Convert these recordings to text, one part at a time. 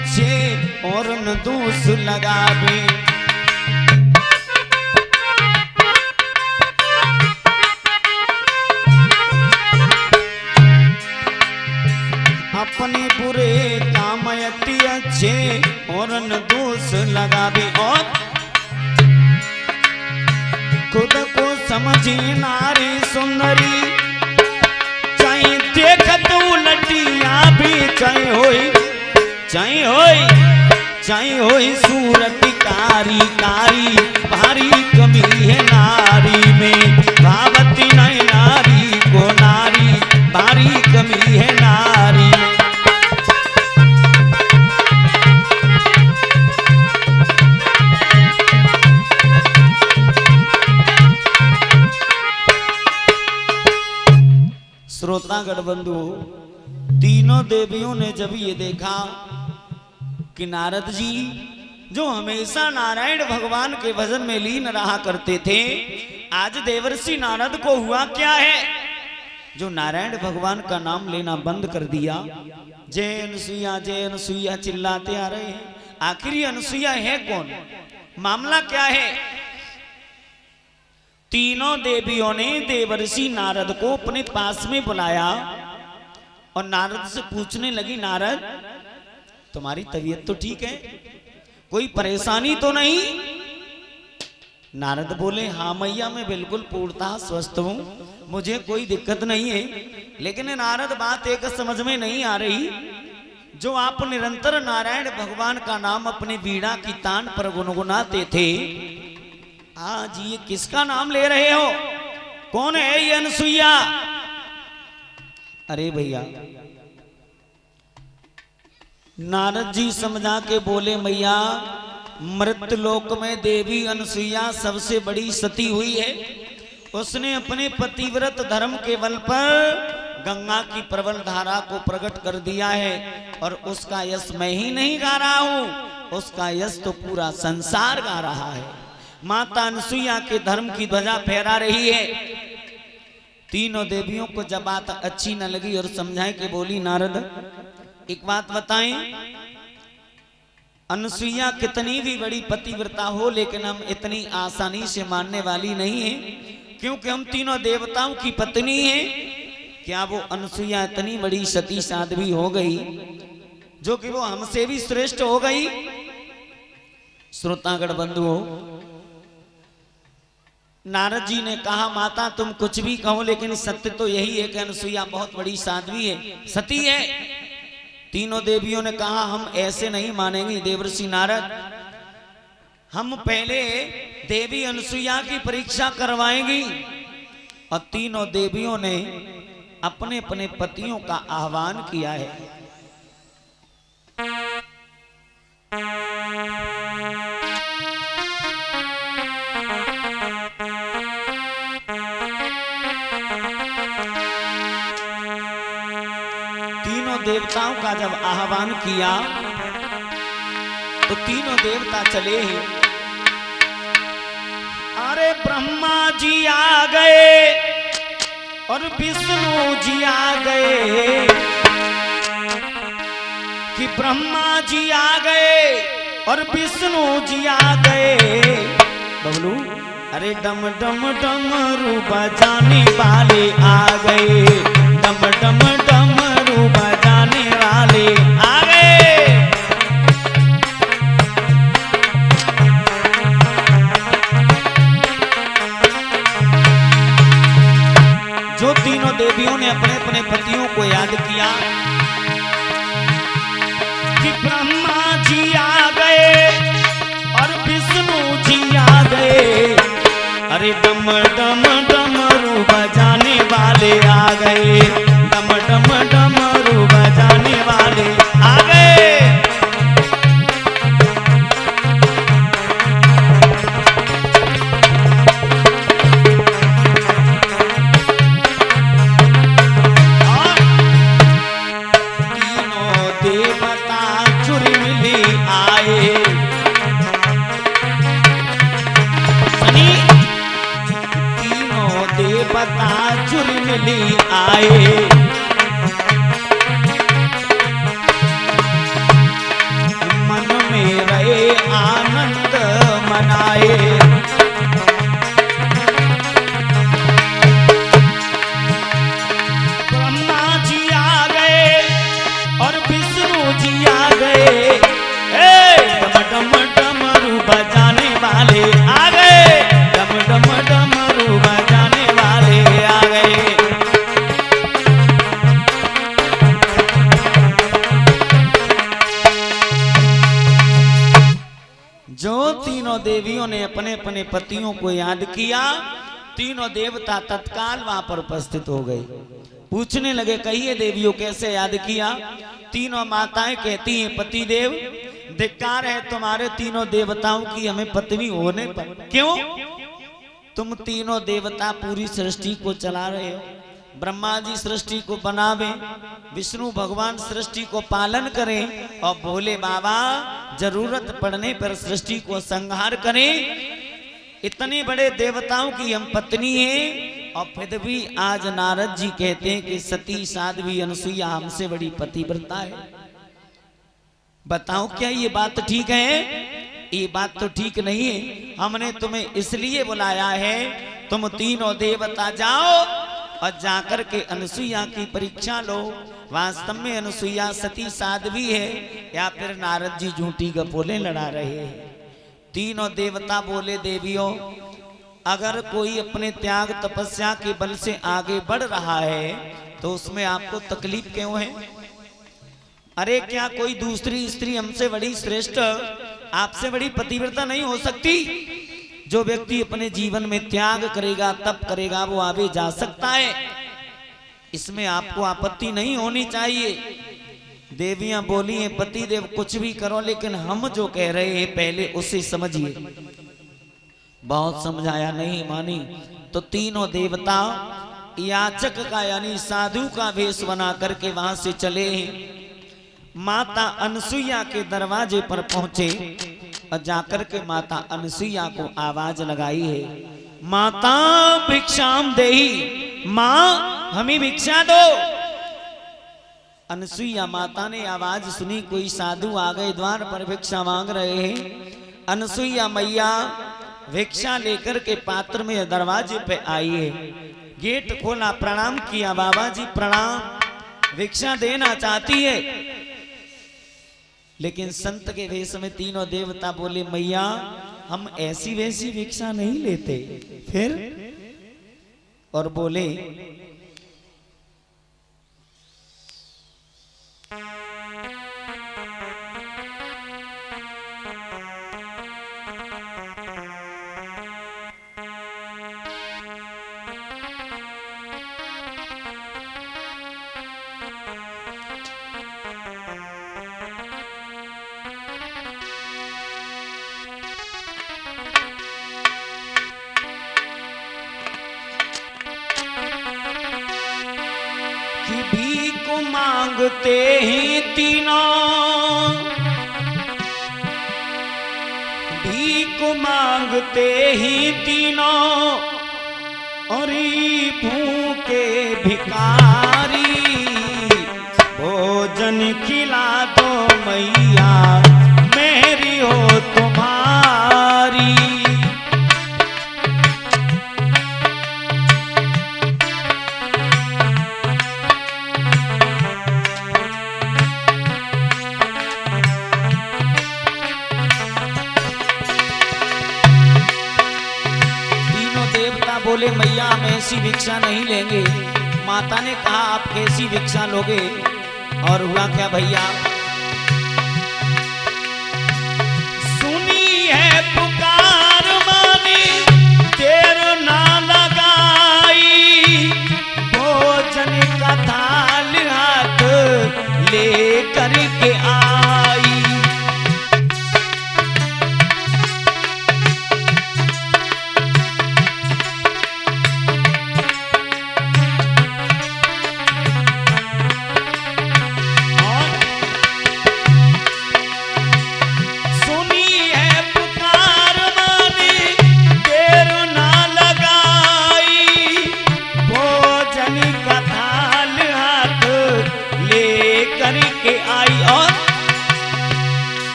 अच्छे और न दोष लगावे। अपने बुरे काम अति अच्छे और न दोष लगावे। और खुद को समझी नारी सुंदरी, चाहे देख तू लटिया भी, चाहे होई सूरत कारी कारी, भारी कमी है नारी में, भावती नहीं नारी को नारी, भारी कमी है नारी में। श्रोतागण बंधु, तीनों देवियों ने जब ये देखा कि नारद जी जो हमेशा नारायण भगवान के भजन में लीन रहा करते थे, आज देवर्षि नारद को हुआ क्या है जो नारायण भगवान का नाम लेना बंद कर दिया। जय अनसुईया चिल्लाते आ रहे हैं। आखिर ये अनसुईया है कौन, मामला क्या है? तीनों देवियों ने देवर्षि नारद को अपने पास में बुलाया और नारद से पूछने लगी, नारद तुम्हारी तबीयत तो ठीक है, कोई परेशानी तो नहीं? नारद बोले, हाँ मैया मैं बिल्कुल पूर्णतः स्वस्थ हूं, मुझे कोई दिक्कत नहीं है। लेकिन नारद बात एक समझ में नहीं आ रही, जो आप निरंतर नारायण भगवान का नाम अपने वीणा की तान पर गुनगुनाते थे, आज ये किसका नाम ले रहे हो? कौन है ये अनसुईया? अरे भैया, नारद जी समझा के बोले, मैया मृत्यलोक में देवी अनसुईया सबसे बड़ी सती हुई है। उसने अपने पतिव्रत धर्म के बल पर गंगा की प्रबल धारा को प्रकट कर दिया है, और उसका यश मैं ही नहीं गा रहा हूं, उसका यश तो पूरा संसार गा रहा है। माता अनसुईया के धर्म की ध्वजा फहरा रही है। तीनों देवियों को जब बात अच्छी न लगी और समझाए कि बोली, नारद एक बात बताएं, अनसुईया कितनी भी बड़ी पतिव्रता हो, लेकिन हम इतनी आसानी से मानने वाली नहीं है, क्योंकि हम तीनों देवताओं की पत्नी हैं। क्या वो अनसुईया इतनी बड़ी सती साध्वी हो गई जो कि वो हमसे भी श्रेष्ठ हो गई? श्रोतागण बंधुओं, नारद जी ने कहा, माता तुम कुछ भी कहो, लेकिन सत्य तो यही है कि अनसुईया बहुत बड़ी साध्वी है, सती है। तीनों देवियों ने कहा, हम ऐसे नहीं मानेंगे देवर्षि नारद, हम पहले देवी अनसुईया की परीक्षा करवाएंगी। और तीनों देवियों ने अपने अपने पतियों का आह्वान किया है। देवताओं का जब आह्वान किया तो तीनों देवता चले हैं। अरे ब्रह्मा जी आ गए और विष्णु जी आ गए, कि ब्रह्मा जी आ गए और विष्णु जी आ गए। बबलू, अरे डम डम डमरू बजाने वाले आ गए, डम डम डमरू बजाने वाले आ गए। जो तीनों देवियों ने अपने अपने पतियों को याद किया कि ब्रह्मा जी आ गए और विष्णु जी आ गए, अरे डम डम डमरू बजाने वाले आ गए, डम डम डमरू बजाने वाले आ गए। तीनों देवता चुरी मिली आए, देवता चुरी मिली आए। बनाए। ब्रह्मा जी आ गए और विष्णु जी आ गए, डम डम डमरू बजाने वाले आ गए, डम डम डमरू बजाने वाले आ गए। जो तीनों देवियों ने अपने अपने पतियों को याद किया, तीनों देवता तत्काल वहां पर उपस्थित हो गए। पूछने लगे, कहिए देवियों कैसे याद किया? तीनों माताएं कहती हैं, पति देव धिक्कार है तुम्हारे तीनों देवताओं की हमें पत्नी होने पर। क्यों? तुम तीनों देवता पूरी सृष्टि को चला रहे हो। ब्रह्मा जी सृष्टि को बनावे, विष्णु भगवान सृष्टि को पालन करें और भोले बाबा जरूरत पड़ने पर सृष्टि को संहार करें। इतने बड़े देवताओं की हम पत्नी हैं और फिर भी आज नारद जी कहते हैं कि सती साध्वी अनसुईया हमसे बड़ी पतिव्रता है। बताओ क्या ये बात ठीक है? ये बात तो ठीक नहीं है। हमने तुम्हें इसलिए बुलाया है, तुम तीनों देवता जाओ और जाकर के अनसुईया की परीक्षा लो। वास्तव में अनसुईया सती साध्वी है या फिर नारद जी झूठी गपोले लड़ा रहे हैं। तीनों देवता बोले, देवियों अगर कोई अपने त्याग तपस्या के बल से आगे बढ़ रहा है तो उसमें आपको तकलीफ क्यों है? अरे क्या कोई दूसरी स्त्री हमसे बड़ी श्रेष्ठ, आपसे बड़ी पतिव्रता नहीं हो सकती? जो व्यक्ति अपने जीवन में त्याग करेगा, तप करेगा, वो आगे जा सकता है। इसमें आपको आपत्ति नहीं होनी चाहिए। देवियां बोली हैं, पति देव कुछ भी करो, लेकिन हम जो कह रहे हैं पहले उसे समझिए। बहुत समझाया, नहीं मानी तो तीनों देवता याचक का यानी साधु का वेश बना करके वहां से चले हैं। माता अनसुईया के दरवाजे पर पहुंचे और जाकर के माता अनसुईया को आवाज लगाई है, माता भिक्षाम देही, मां हमें भिक्षा दो। अनसुईया माता ने आवाज सुनी, कोई साधु आ गए द्वार पर भिक्षा मांग रहे हैं। अनसुईया मैया भिक्षा लेकर के पात्र में दरवाजे पे आई है। गेट खोला, प्रणाम किया, बाबा जी प्रणाम, भिक्षा देना चाहती है। लेकिन संत के वेश में तीनों देवता बोले, मैया हम ऐसी वैसी भिक्षा नहीं लेते। फिर और बोले, भीख मांगते ही तीनों, भीख मांगते ही तीनों और भूखे भिखारी, भोजन खिला दो मैया मेरी हो तुम्हारी। बोले, मैया हम ऐसी भिक्षा नहीं लेंगे। माता ने कहा, आप कैसी भिक्षा लोगे? और हुआ क्या भैया? सुनी है पुकार मानी, देर ना लगाई, भोजन का थाल हाथ ले करके आई।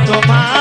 तुम्हारा